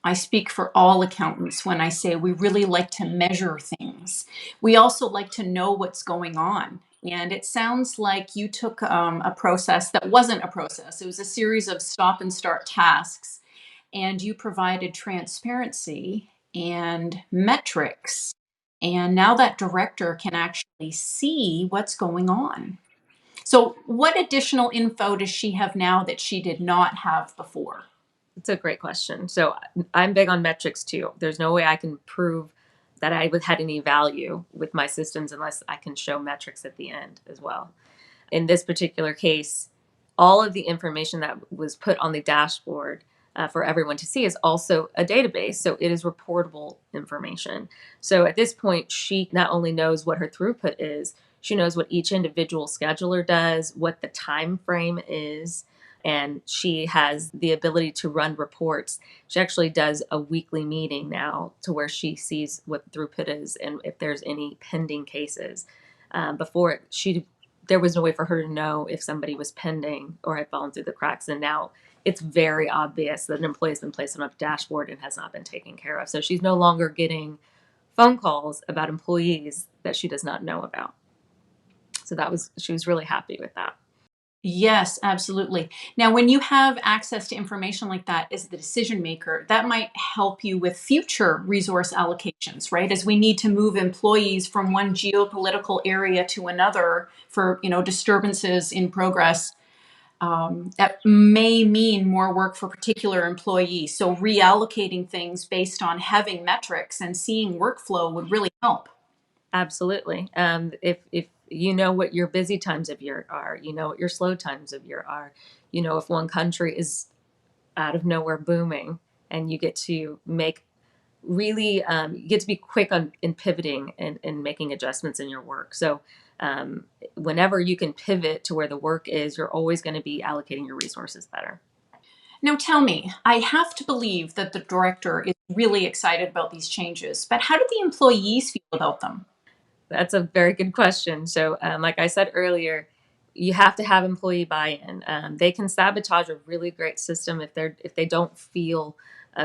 I speak for all accountants when I say we really like to measure things. We also like to know what's going on. And it sounds like you took a process that wasn't a process. It was a series of stop and start tasks, and you provided transparency and metrics. And now that director can actually see what's going on. So, what additional info does she have now that she did not have before? It's a great question. So I'm big on metrics too. There's no way I can prove that I had any value with my systems unless I can show metrics at the end as well. In this particular case, all of the information that was put on the dashboard for everyone to see is also a database. So it is reportable information. So at this point, she not only knows what her throughput is, she knows what each individual scheduler does, what the time frame is, and she has the ability to run reports. She actually does a weekly meeting now to where she sees what throughput is and if there's any pending cases. Before she there was no way for her to know if somebody was pending or had fallen through the cracks. And now it's very obvious that an employee has been placed on a dashboard and has not been taken care of. So she's no longer getting phone calls about employees that she does not know about. So she was really happy with that. Yes, absolutely. Now, when you have access to information like that as the decision maker, that might help you with future resource allocations, right? As we need to move employees from one geopolitical area to another for, disturbances in progress, that may mean more work for particular employees. So reallocating things based on having metrics and seeing workflow would really help. Absolutely. If you know what your busy times of year are, you know what your slow times of year are, you know if one country is out of nowhere booming, and you get to make really you get to be quick in pivoting and making adjustments in your work. So whenever you can pivot to where the work is, you're always going to be allocating your resources better. Now tell me, I have to believe that the director is really excited about these changes, but how do the employees feel about them? That's a very good question. So, like I said earlier, you have to have employee buy-in. They can sabotage a really great system if they don't feel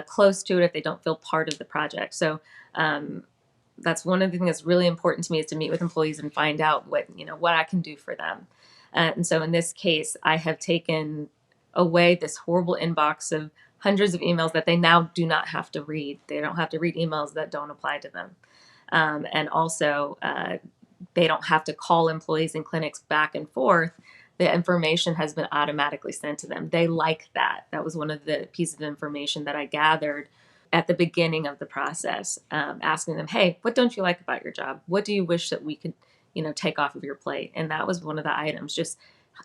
close to it, if they don't feel part of the project. So, that's one of the things that's really important to me is to meet with employees and find out what I can do for them. And so, in this case, I have taken away this horrible inbox of hundreds of emails that they now do not have to read. They don't have to read emails that don't apply to them. And also, they don't have to call employees in clinics back and forth. The information has been automatically sent to them. They like that. That was one of the pieces of information that I gathered at the beginning of the process, asking them, "Hey, what don't you like about your job? What do you wish that we could, take off of your plate?" And that was one of the items. Just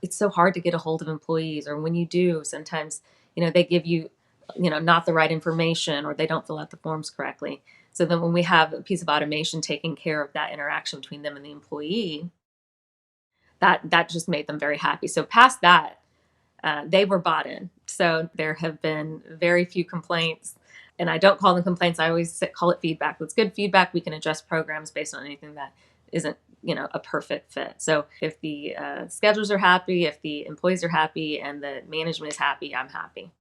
it's so hard to get a hold of employees, or when you do, sometimes they give you, not the right information, or they don't fill out the forms correctly. So then when we have a piece of automation taking care of that interaction between them and the employee, that just made them very happy. So past that, they were bought in. So there have been very few complaints, and I don't call them complaints. I always call it feedback. It's good feedback. We can adjust programs based on anything that isn't a perfect fit. So if the schedulers are happy, if the employees are happy, and the management is happy, I'm happy.